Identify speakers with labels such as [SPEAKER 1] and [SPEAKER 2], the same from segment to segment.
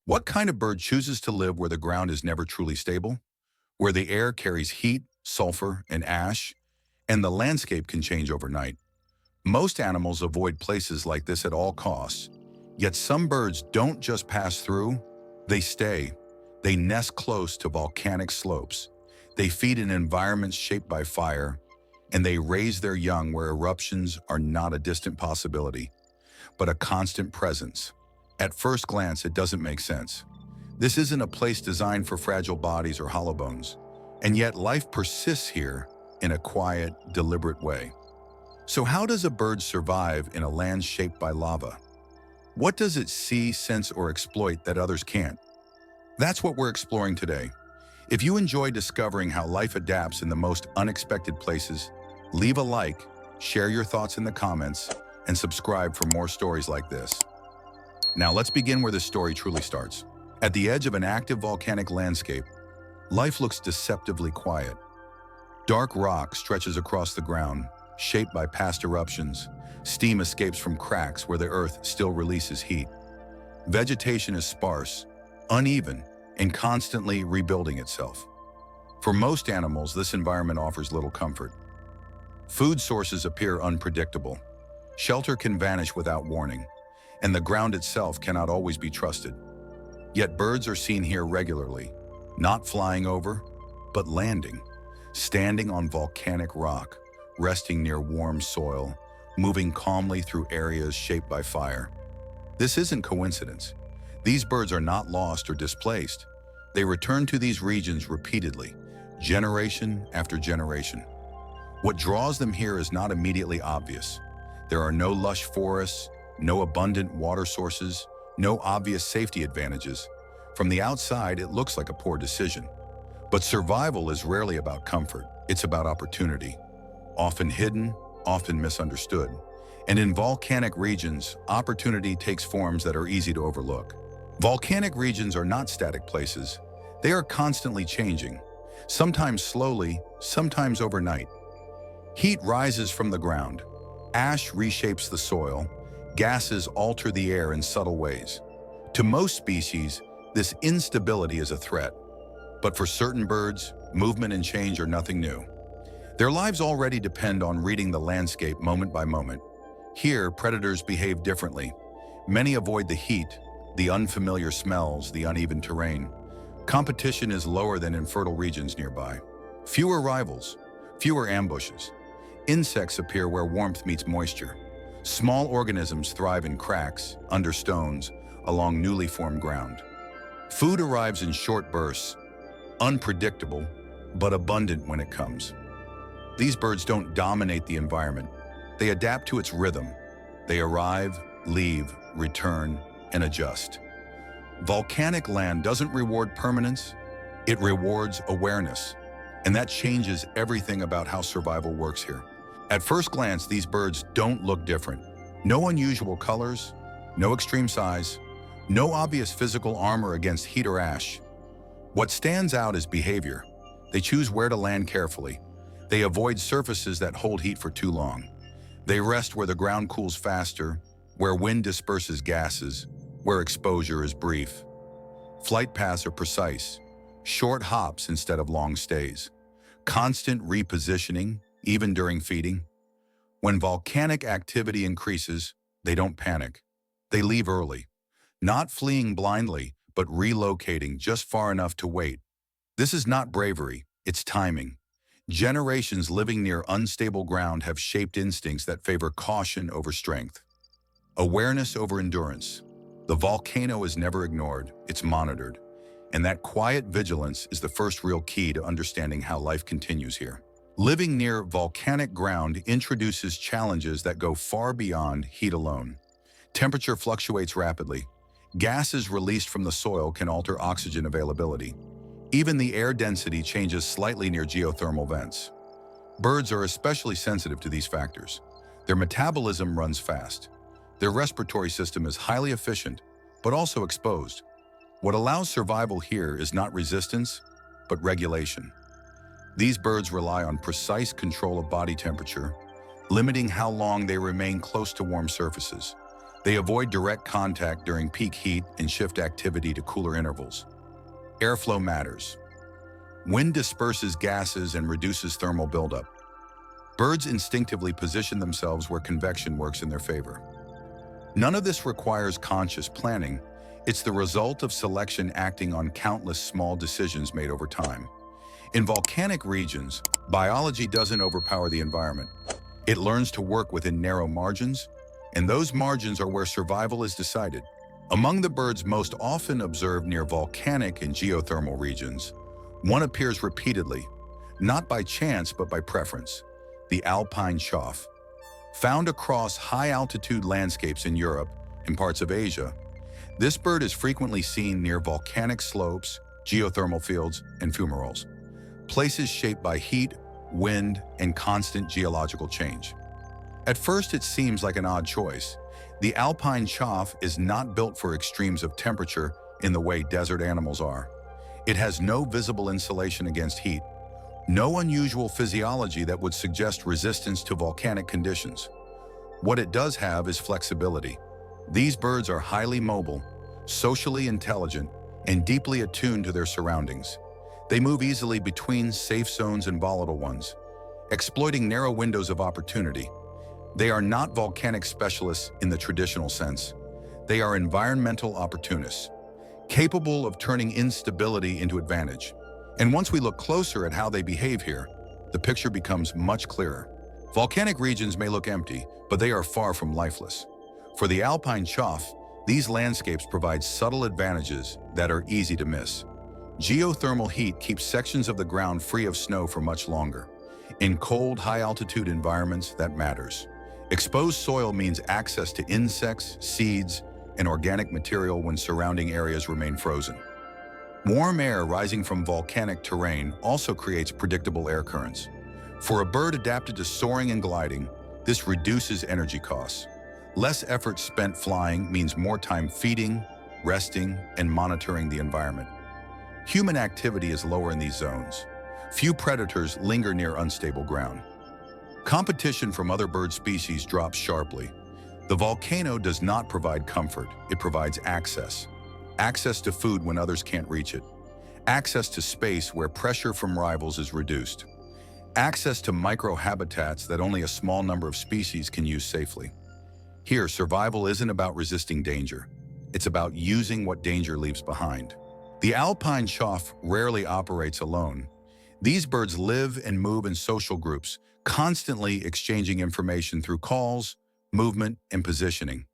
[SPEAKER 1] What kind of bird chooses to live where the ground is never truly stable, where the air carries heat, sulfur, and ash, and the landscape can change overnight? Most animals avoid places like this at all costs, yet some birds don't just pass through, they stay. They nest close to volcanic slopes. They feed in environments shaped by fire, and they raise their young where eruptions are not a distant possibility, but a constant presence. At first glance, it doesn't make sense. This isn't a place designed for fragile bodies or hollow bones, and yet life persists here in a quiet, deliberate way. So how does a bird survive in a land shaped by lava? What does it see, sense, or exploit that others can't? That's what we're exploring today. If you enjoy discovering how life adapts in the most unexpected places, leave a like, share your thoughts in the comments, and subscribe for more stories like this. Now let's begin where the story truly starts. At the edge of an active volcanic landscape, life looks deceptively quiet. Dark rock stretches across the ground, shaped by past eruptions. Steam escapes from cracks where the earth still releases heat. Vegetation is sparse, uneven, and constantly rebuilding itself. For most animals, this environment offers little comfort. Food sources appear unpredictable. Shelter can vanish without warning, and the ground itself cannot always be trusted. Yet birds are seen here regularly, not flying over, but landing, standing on volcanic rock, resting near warm soil, moving calmly through areas shaped by fire. This isn't coincidence. These birds are not lost or displaced. They return to these regions repeatedly, generation after generation. What draws them here is not immediately obvious. There are no lush forests, no abundant water sources, no obvious safety advantages. From the outside, it looks like a poor decision. But survival is rarely about comfort. It's about opportunity. Often hidden, often misunderstood. And in volcanic regions, opportunity takes forms that are easy to overlook. Volcanic regions are not static places. They are constantly changing, sometimes slowly, sometimes overnight. Heat rises from the ground. Ash reshapes the soil. Gases alter the air in subtle ways. To most species, this instability is a threat. But for certain birds, movement and change are nothing new. Their lives already depend on reading the landscape moment by moment. Here, predators behave differently. Many avoid the heat, the unfamiliar smells, the uneven terrain. Competition is lower than in fertile regions nearby. Fewer rivals, fewer ambushes. Insects appear where warmth meets moisture. Small organisms thrive in cracks, under stones, along newly formed ground. Food arrives in short bursts, unpredictable, but abundant when it comes. These birds don't dominate the environment. They adapt to its rhythm. They arrive, leave, return, and adjust. Volcanic land doesn't reward permanence, it rewards awareness. And that changes everything about how survival works here. At first glance, these birds don't look different. No unusual colors, no extreme size, no obvious physical armor against heat or ash. What stands out is behavior. They choose where to land carefully. They avoid surfaces that hold heat for too long. They rest where the ground cools faster, where wind disperses gases, where exposure is brief. Flight paths are precise, short hops instead of long stays. Constant repositioning, even during feeding. When volcanic activity increases, they don't panic. They leave early, not fleeing blindly, but relocating just far enough to wait. This is not bravery, it's timing. Generations living near unstable ground have shaped instincts that favor caution over strength. Awareness over endurance. The volcano is never ignored, it's monitored. And that quiet vigilance is the first real key to understanding how life continues here. Living near volcanic ground introduces challenges that go far beyond heat alone. Temperature fluctuates rapidly. Gases released from the soil can alter oxygen availability. Even the air density changes slightly near geothermal vents. Birds are especially sensitive to these factors. Their metabolism runs fast. Their respiratory system is highly efficient, but also exposed. What allows survival here is not resistance, but regulation. These birds rely on precise control of body temperature, limiting how long they remain close to warm surfaces. They avoid direct contact during peak heat and shift activity to cooler intervals. Airflow matters. Wind disperses gases and reduces thermal buildup. Birds instinctively position themselves where convection works in their favor. None of this requires conscious planning. It's the result of selection acting on countless small decisions made over time. In volcanic regions, biology doesn't overpower the environment. It learns to work within narrow margins, and those margins are where survival is decided. Among the birds most often observed near volcanic and geothermal regions, one appears repeatedly, not by chance but by preference: the alpine chough. Found across high-altitude landscapes in Europe and parts of Asia, this bird is frequently seen near volcanic slopes, geothermal fields, and fumaroles, places shaped by heat, wind, and constant geological change. At first, it seems like an odd choice. The alpine chough is not built for extremes of temperature in the way desert animals are. It has no visible insulation against heat, no unusual physiology that would suggest resistance to volcanic conditions. What it does have is flexibility. These birds are highly mobile, socially intelligent, and deeply attuned to their surroundings. They move easily between safe zones and volatile ones, exploiting narrow windows of opportunity. They are not volcanic specialists in the traditional sense. They are environmental opportunists, capable of turning instability into advantage. And once we look closer at how they behave here, the picture becomes much clearer. Volcanic regions may look empty, but they are far from lifeless. For the alpine chough, these landscapes provide subtle advantages that are easy to miss. Geothermal heat keeps sections of the ground free of snow for much longer. In cold, high-altitude environments, that matters. Exposed soil means access to insects, seeds, and organic material when surrounding areas remain frozen. Warm air rising from volcanic terrain also creates predictable air currents. For a bird adapted to soaring and gliding, this reduces energy costs. Less effort spent flying means more time feeding, resting, and monitoring the environment. Human activity is lower in these zones. Few predators linger near unstable ground. Competition from other bird species drops sharply. The volcano does not provide comfort, it provides access. Access to food when others can't reach it. Access to space where pressure from rivals is reduced. Access to microhabitats that only a small number of species can use safely. Here, survival isn't about resisting danger. It's about using what danger leaves behind. The alpine chough rarely operates alone. These birds live and move in social groups, constantly exchanging information through calls, movement, and positioning.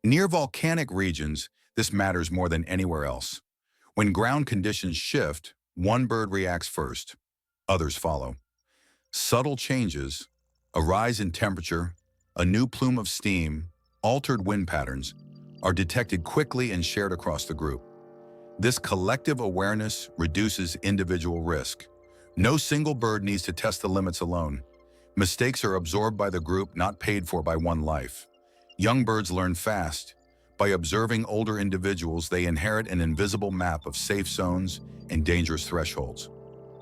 [SPEAKER 1] Near volcanic regions, this matters more than anywhere else. When ground conditions shift, one bird reacts first, others follow. Subtle changes, a rise in temperature, a new plume of steam, altered wind patterns, are detected quickly and shared across the group. This collective awareness reduces individual risk. No single bird needs to test the limits alone. Mistakes are absorbed by the group, not paid for by one life. Young birds learn fast. By observing older individuals, they inherit an invisible map of safe zones and dangerous thresholds.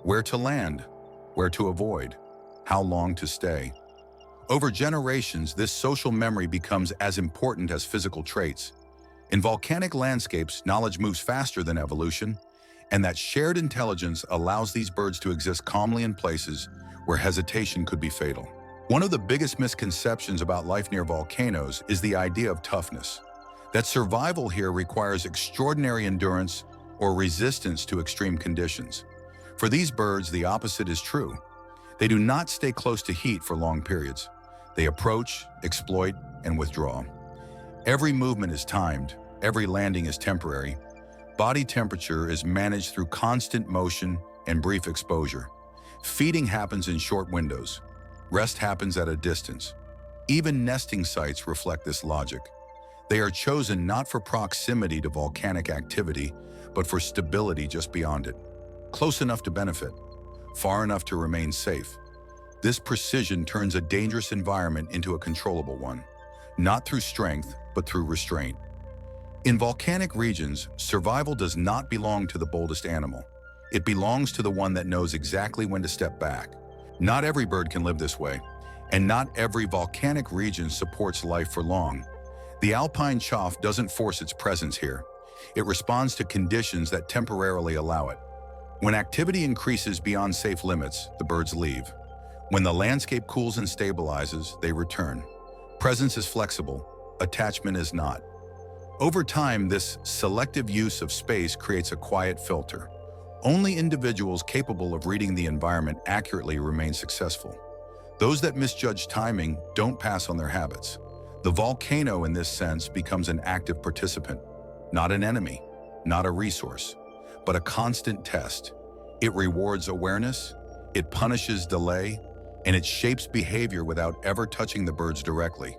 [SPEAKER 1] Where to land, where to avoid, how long to stay. Over generations, this social memory becomes as important as physical traits. In volcanic landscapes, knowledge moves faster than evolution, and that shared intelligence allows these birds to exist calmly in places where hesitation could be fatal. One of the biggest misconceptions about life near volcanoes is the idea of toughness. That survival here requires extraordinary endurance or resistance to extreme conditions. For these birds, the opposite is true. They do not stay close to heat for long periods. They approach, exploit, and withdraw. Every movement is timed, every landing is temporary. Body temperature is managed through constant motion and brief exposure. Feeding happens in short windows. Rest happens at a distance. Even nesting sites reflect this logic. They are chosen not for proximity to volcanic activity, but for stability just beyond it. Close enough to benefit, far enough to remain safe. This precision turns a dangerous environment into a controllable one, not through strength, but through restraint. In volcanic regions, survival does not belong to the boldest animal. It belongs to the one that knows exactly when to step back. Not every bird can live this way, and not every volcanic region supports life for long. The alpine chough doesn't force its presence here. It responds to conditions that temporarily allow it. When activity increases beyond safe limits, the birds leave. When the landscape cools and stabilizes, they return. Presence is flexible, attachment is not. Over time, this selective use of space creates a quiet filter. Only individuals capable of reading the environment accurately remain successful. Those that misjudge timing don't pass on their habits. The volcano, in this sense, becomes an active participant, not an enemy, not a resource, but a constant test. It rewards awareness, it punishes delay, and it shapes behavior without ever touching the birds directly.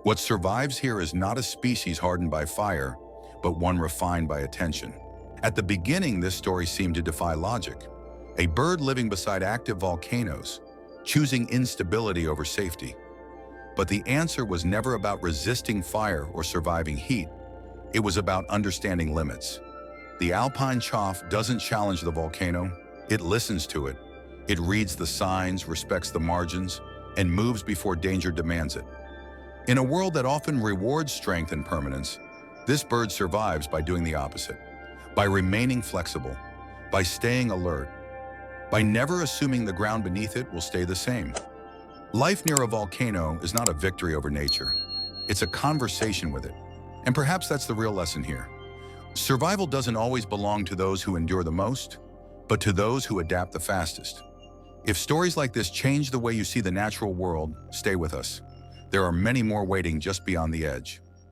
[SPEAKER 1] What survives here is not a species hardened by fire, but one refined by attention. At the beginning, this story seemed to defy logic. A bird living beside active volcanoes, choosing instability over safety. But the answer was never about resisting fire or surviving heat. It was about understanding limits. The alpine chough doesn't challenge the volcano, it listens to it. It reads the signs, respects the margins, and moves before danger demands it. In a world that often rewards strength and permanence, this bird survives by doing the opposite. By remaining flexible, by staying alert, by never assuming the ground beneath it will stay the same. Life near a volcano is not a victory over nature. It's a conversation with it. And perhaps that's the real lesson here. Survival doesn't always belong to those who endure the most, but to those who adapt the fastest. If stories like this change the way you see the natural world, stay with us. There are many more waiting just beyond the edge.